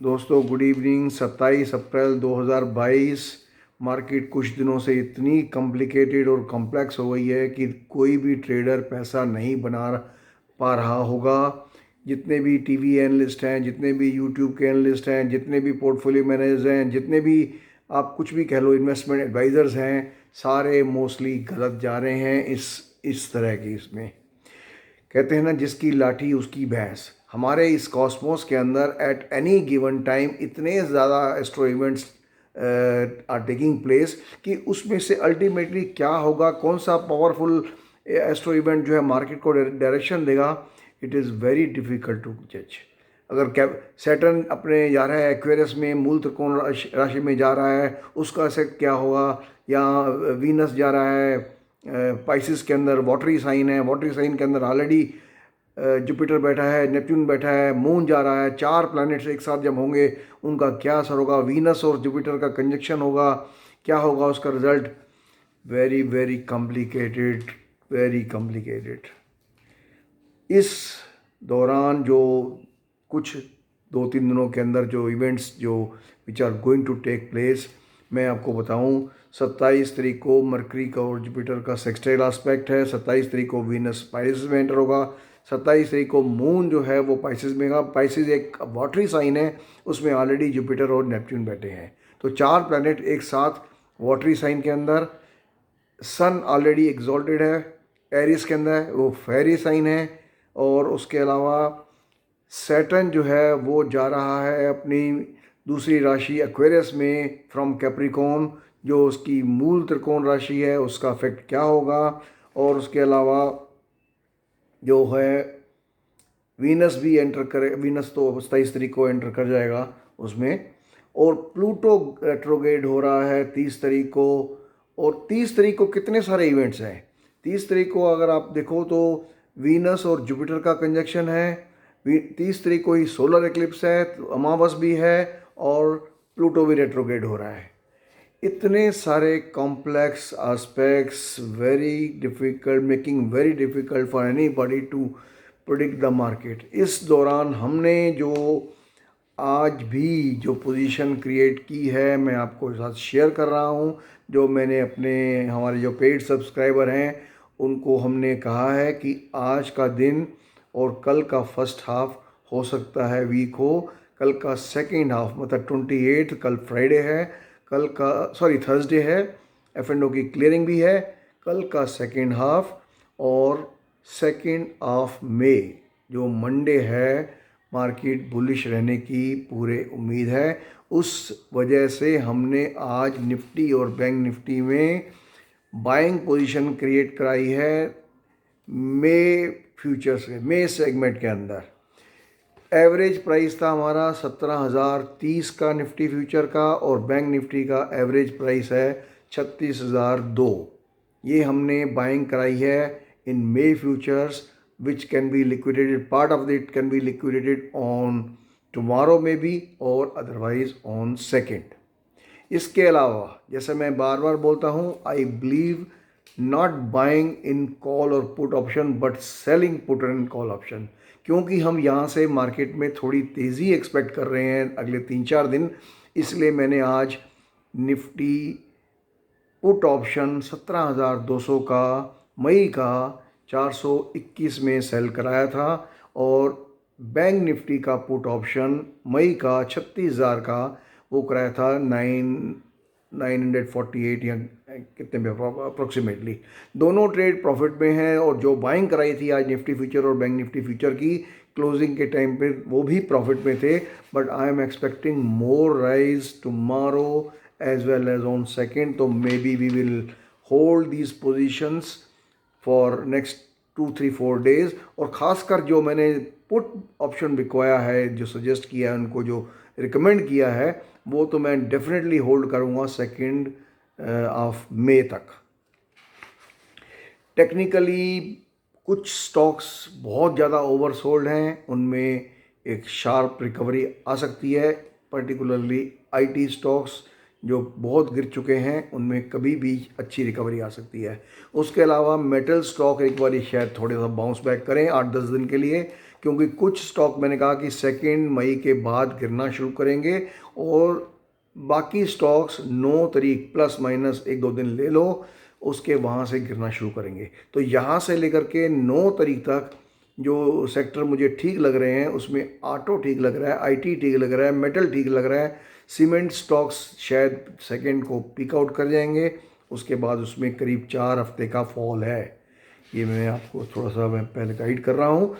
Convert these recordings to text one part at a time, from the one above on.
दोस्तों good evening. 27 अप्रैल 2022। Market कुछ दिनों से इतनी कॉम्प्लिकेटेड और कॉम्प्लेक्स हो गई है कि कोई भी ट्रेडर पैसा नहीं बना पा रहा होगा। जितने भी टीवी एनालिस्ट हैं, जितने भी यूट्यूब के एनालिस्ट हैं, जितने भी पोर्टफोलियो मैनेजर्स हैं, जितने भी आप कुछ भी कह लो इन्वेस्टमेंट एडवाइज़र्स हैं, सारे मोस्टली गलत जा रहे हैं इस तरह की। इसमें कहते हैं ना, जिसकी लाठी उसकी भैंस। हमारे इस कॉस्मोस के अंदर एट एनी गिवन टाइम इतने ज़्यादा astro events are taking place कि उसमें से अल्टीमेटली क्या होगा, कौन सा पावरफुल एस्ट्रो इवेंट जो है मार्केट को डायरेक्शन देगा, it is very difficult to जज। अगर कैप सैटर्न अपने जा रहा है एक्वेरियस में, मूल त्रिकोण राशि में जा रहा है, उसका इफेक्ट क्या होगा, या वीनस जा रहा है पाइसिस के अंदर, वाटरी साइन है, वाटरी साइन के अंदर ऑलरेडी जुपिटर बैठा है, नेपच्यून बैठा है, मून जा रहा है। चार प्लैनेट्स एक साथ जब होंगे उनका क्या असर होगा, वीनस और जुपिटर का कंजक्शन होगा, क्या होगा उसका result. Very very complicated, very complicated. इस दौरान जो कुछ 2-3 दिनों के अंदर जो इवेंट्स जो which are going to take place, मैं आपको बताऊं। 27 तारीख को मरकरी का और जुपिटर का सेक्सटाइल एस्पेक्ट है। 27 तारीख को वीनस पाइसिस में एंटर होगा। 27 तारीख को मून जो है वो पाइसिस में होगा। पाइसिस एक वाटरी साइन है, उसमें ऑलरेडी जुपिटर और नेपच्यून बैठे हैं। तो चार प्लैनेट एक साथ वाटरी साइन के अंदर। सन ऑलरेडी एग्जॉल्टेड है एरिस के अंदर, वो फेरी साइन है। और उसके अलावा सैटर्न जो है वो जा रहा है अपनी दूसरी राशि एक्वेरियस में फ्रॉम कैप्रिकॉर्न, जो उसकी मूल त्रिकोण राशि है, उसका इफेक्ट क्या होगा। और उसके अलावा जो है वीनस भी एंटर करे, वीनस तो 27 तारीख को एंटर कर जाएगा उसमें। और प्लूटो रेट्रोग्रेड हो रहा है 30 तारीख को। और 30 तारीख को कितने सारे इवेंट्स हैं। 30 तारीख को अगर आप देखो तो वीनस और जुपिटर का कंजक्शन है। 30 तारीख को ही सोलर एक्लिप्स है, तो अमावस भी है, और प्लूटो भी रेट्रोग्रेड हो रहा है। इतने सारे complex aspects, very difficult, making very difficult for anybody to predict the market. इस दौरान हमने जो आज भी जो पोजीशन क्रिएट की है, मैं आपको साथ शेयर कर रहा हूँ। जो मैंने अपने, हमारे जो पेड सब्सक्राइबर हैं उनको हमने कहा है कि आज का दिन और कल का फर्स्ट हाफ हो सकता है वीक हो, कल का सेकेंड हाफ मतलब 28, कल फ्राइडे है, कल का थर्सडे है, F&O की क्लियरिंग भी है, कल का सेकेंड हाफ। और सेकेंड ऑफ मई जो मंडे है, मार्केट बुलिश रहने की पूरे उम्मीद है। उस वजह से हमने आज निफ्टी और बैंक निफ्टी में बाइंग पोजीशन क्रिएट कराई है मे फ्यूचर्स में, मे सेगमेंट के अंदर। एवरेज प्राइस था हमारा 17,030 का निफ्टी फ्यूचर का, और बैंक निफ्टी का एवरेज प्राइस है 36,002। ये हमने बाइंग कराई है इन मे futures, which can be liquidated, part of it can be liquidated on tomorrow maybe, और otherwise on second। इसके अलावा जैसे मैं बार बार बोलता हूँ, I believe not buying in call और put option but selling put and call option, क्योंकि हम यहाँ से मार्केट में थोड़ी तेज़ी एक्सपेक्ट कर रहे हैं अगले 3-4 दिन। इसलिए मैंने आज निफ्टी पुट ऑप्शन 17,200 का मई का 421 में सेल कराया था, और बैंक निफ्टी का पुट ऑप्शन मई का 36,000 का वो कराया था 948 या कितने में अप्रोक्सीमेटली। दोनों ट्रेड प्रॉफिट में हैं, और जो बाइंग कराई थी आज निफ्टी फ्यूचर और बैंक निफ्टी फ्यूचर की क्लोजिंग के टाइम पे, वो भी प्रॉफिट में थे। But I am expecting more rice tomorrow as well as on second, तो maybe we will hold these positions for next 2-3-4 days। और ख़ासकर जो मैंने पुट ऑप्शन बिकवाया है, जो सजेस्ट किया है, उनको जो रिकमेंड किया है, वो तो मैं डेफिनेटली होल्ड करूँगा 2 ऑफ मई तक। टेक्निकली कुछ स्टॉक्स बहुत ज़्यादा ओवरसोल्ड हैं, उनमें एक शार्प रिकवरी आ सकती है। पर्टिकुलरली आईटी स्टॉक्स जो बहुत गिर चुके हैं, उनमें कभी भी अच्छी रिकवरी आ सकती है। उसके अलावा मेटल स्टॉक एक बार शायद थोड़े सा बाउंस बैक करें 8-10 दिन के लिए, क्योंकि कुछ स्टॉक मैंने कहा कि 2 मई के बाद गिरना शुरू करेंगे, और बाकी स्टॉक्स 9 तारीख प्लस माइनस 1-2 दिन ले लो, उसके वहाँ से गिरना शुरू करेंगे। तो यहाँ से लेकर के 9 तारीख तक जो सेक्टर मुझे ठीक लग रहे हैं उसमें ऑटो ठीक लग रहा है, आईटी ठीक लग रहा है, मेटल ठीक लग रहा है, सीमेंट स्टॉक्स शायद सेकंड को पिक आउट कर जाएंगे, उसके बाद उसमें करीब 4 हफ्ते का फॉल है। ये मैं आपको थोड़ा सा मैं पहले गाइड कर रहा हूँ।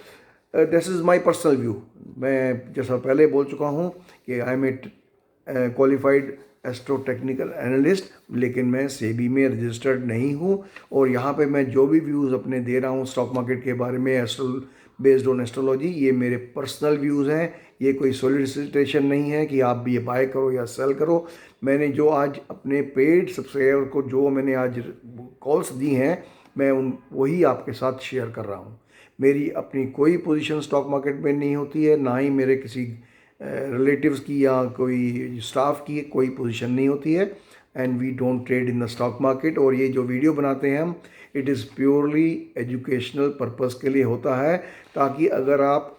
This is my personal view. मैं जैसा पहले बोल चुका हूँ कि I am a qualified astro technical analyst, लेकिन मैं सेबी में रजिस्टर्ड नहीं हूँ, और यहाँ पे मैं जो भी व्यूज़ अपने दे रहा हूँ स्टॉक मार्केट के बारे में बेस्ड ऑन एस्ट्रोलॉजी, ये मेरे पर्सनल व्यूज़ हैं। ये कोई सोलिसिटेशन नहीं है कि आप भी ये बाय करो या सेल करो। मैंने जो आज अपने पेड सब्सक्राइबर को जो मैंने आज कॉल्स दी हैं, मैं वही आपके साथ शेयर कर रहा हूँ। मेरी अपनी कोई पोजीशन स्टॉक मार्केट में नहीं होती है, ना ही मेरे किसी रिलेटिव्स की या कोई स्टाफ की कोई पोजीशन नहीं होती है। And we don't trade in the stock market. और ये जो वीडियो बनाते हैं हम, it is purely educational purpose के लिए होता है, ताकि अगर आप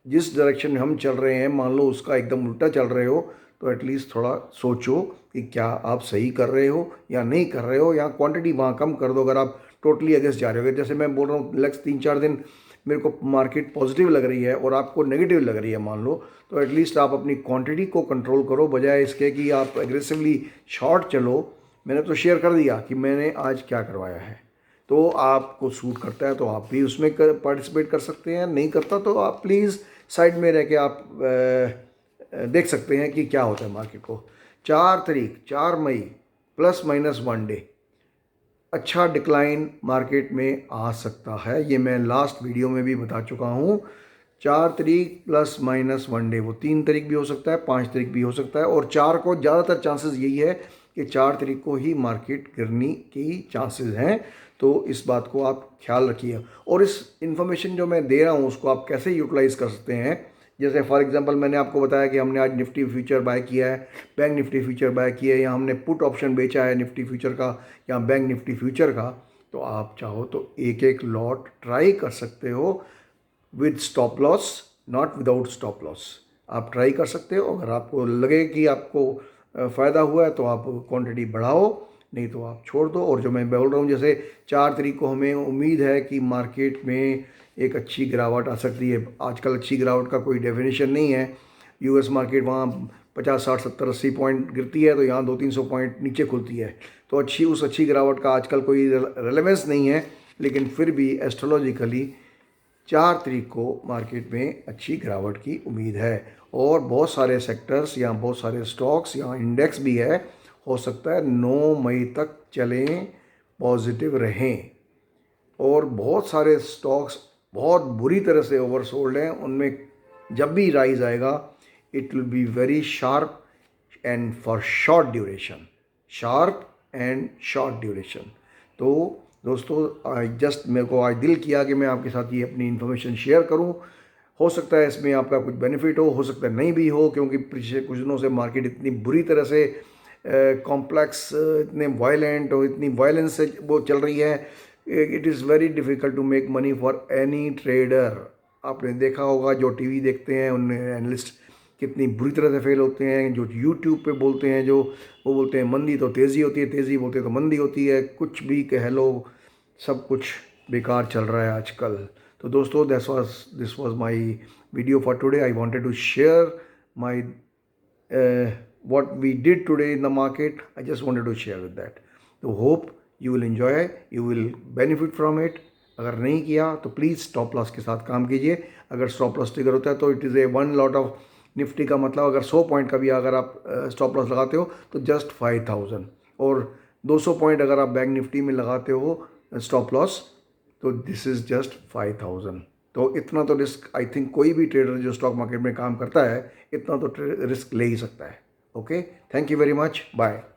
जिस डायरेक्शन में हम चल रहे हैं मान लो उसका एकदम उल्टा चल रहे हो, तो एटलीस्ट थोड़ा सोचो कि क्या आप सही कर रहे हो या नहीं कर रहे हो, या क्वांटिटी वहाँ कम कर दो अगर आप टोटली अगेंस्ट जा रहे हो। जैसे मैं बोल रहा हूँ नेक्स्ट 3-4 दिन मेरे को मार्केट पॉजिटिव लग रही है और आपको नेगेटिव लग रही है मान लो, तो एटलीस्ट आप अपनी क्वांटिटी को कंट्रोल करो, बजाय इसके कि आप एग्रेसिवली शॉर्ट चलो। मैंने तो शेयर कर दिया कि मैंने आज क्या करवाया है, तो आपको सूट करता है तो आप भी उसमें पार्टिसिपेट कर सकते हैं, नहीं करता तो आप प्लीज़ साइड में रह के आप देख सकते हैं कि क्या होता है मार्केट को। 4 मई प्लस माइनस 1 डे अच्छा डिक्लाइन मार्केट में आ सकता है, ये मैं लास्ट वीडियो में भी बता चुका हूँ। 4 तारीख प्लस माइनस 1 डे, वो 3 तारीख भी हो सकता है, 5 तारीख भी हो सकता है, और 4 को ज़्यादातर चांसेस यही है कि 4 तारीख को ही मार्केट गिरने की चांसेस हैं। तो इस बात को आप ख्याल रखिए, और इस इन्फॉर्मेशन जो मैं दे रहा हूँ उसको आप कैसे यूटिलाइज़ कर सकते हैं। जैसे फॉर एग्जांपल मैंने आपको बताया कि हमने आज निफ्टी फ्यूचर बाय किया है, बैंक निफ्टी फ्यूचर बाय किया है, या हमने पुट ऑप्शन बेचा है निफ्टी फ्यूचर का या बैंक निफ्टी फ्यूचर का, तो आप चाहो तो एक एक लॉट ट्राई कर सकते हो with stop loss, not without stop loss. आप ट्राई कर सकते हो, अगर आपको लगे कि आपको फ़ायदा हुआ है तो आप क्वांटिटी बढ़ाओ, नहीं तो आप छोड़ दो। और जो मैं बोल रहा हूँ जैसे 4 तारीख को हमें उम्मीद है कि मार्केट में एक अच्छी गिरावट आ सकती है। आजकल अच्छी गिरावट का कोई डेफिनेशन नहीं है। यूएस मार्केट वहाँ 50, 60, 70, 80 पॉइंट गिरती है तो यहाँ 200-300 पॉइंट नीचे खुलती है, तो उस अच्छी गिरावट का आजकल कोई रेलेवेंस नहीं है। लेकिन फिर भी एस्ट्रोलॉजिकली 4 तारीख को मार्केट में अच्छी गिरावट की उम्मीद है, और बहुत सारे सेक्टर्स या बहुत सारे स्टॉक्स या इंडेक्स भी है, हो सकता है 9 मई तक चलें, पॉजिटिव रहें। और बहुत सारे स्टॉक्स बहुत बुरी तरह से ओवरसोल्ड हैं, उनमें जब भी राइज आएगा it will be very sharp and for short duration, sharp and short duration. तो दोस्तों जस्ट मेरे को आज दिल किया कि मैं आपके साथ ये अपनी इन्फॉर्मेशन शेयर करूं। हो सकता है इसमें आपका कुछ बेनिफिट हो सकता है नहीं भी हो, क्योंकि पिछले कुछ दिनों से मार्केट इतनी बुरी तरह से कॉम्प्लेक्स, इतने वायलेंट और इतनी वायलेंस से वो चल रही है, it is very difficult to make money for any trader. आपने देखा होगा जो टीवी देखते हैं उन एनालिस्ट कितनी बुरी तरह से फेल होते हैं, जो यूट्यूब पे बोलते हैं, जो वो बोलते हैं मंदी तो तेज़ी होती है, तेज़ी बोलते हैं तो मंदी होती है, कुछ भी कह लो, सब कुछ बेकार चल रहा है आजकल। तो दोस्तों this was my video for today. I wanted to share my what we did today in the market. I just wanted to share with that. So hope you will enjoy, you will benefit from it. अगर नहीं किया तो please stop loss के साथ काम कीजिए। अगर stop loss trigger होता है तो it is a 1 lot of Nifty का मतलब अगर 100 पॉइंट का भी अगर आप स्टॉप लॉस लगाते हो तो जस्ट 5000, और 200 पॉइंट अगर आप बैंक निफ्टी में लगाते हो स्टॉप लॉस तो दिस इज़ जस्ट 5000। तो इतना तो रिस्क आई थिंक कोई भी ट्रेडर जो स्टॉक मार्केट में काम करता है इतना तो रिस्क ले ही सकता है। Okay, thank you very much. Bye.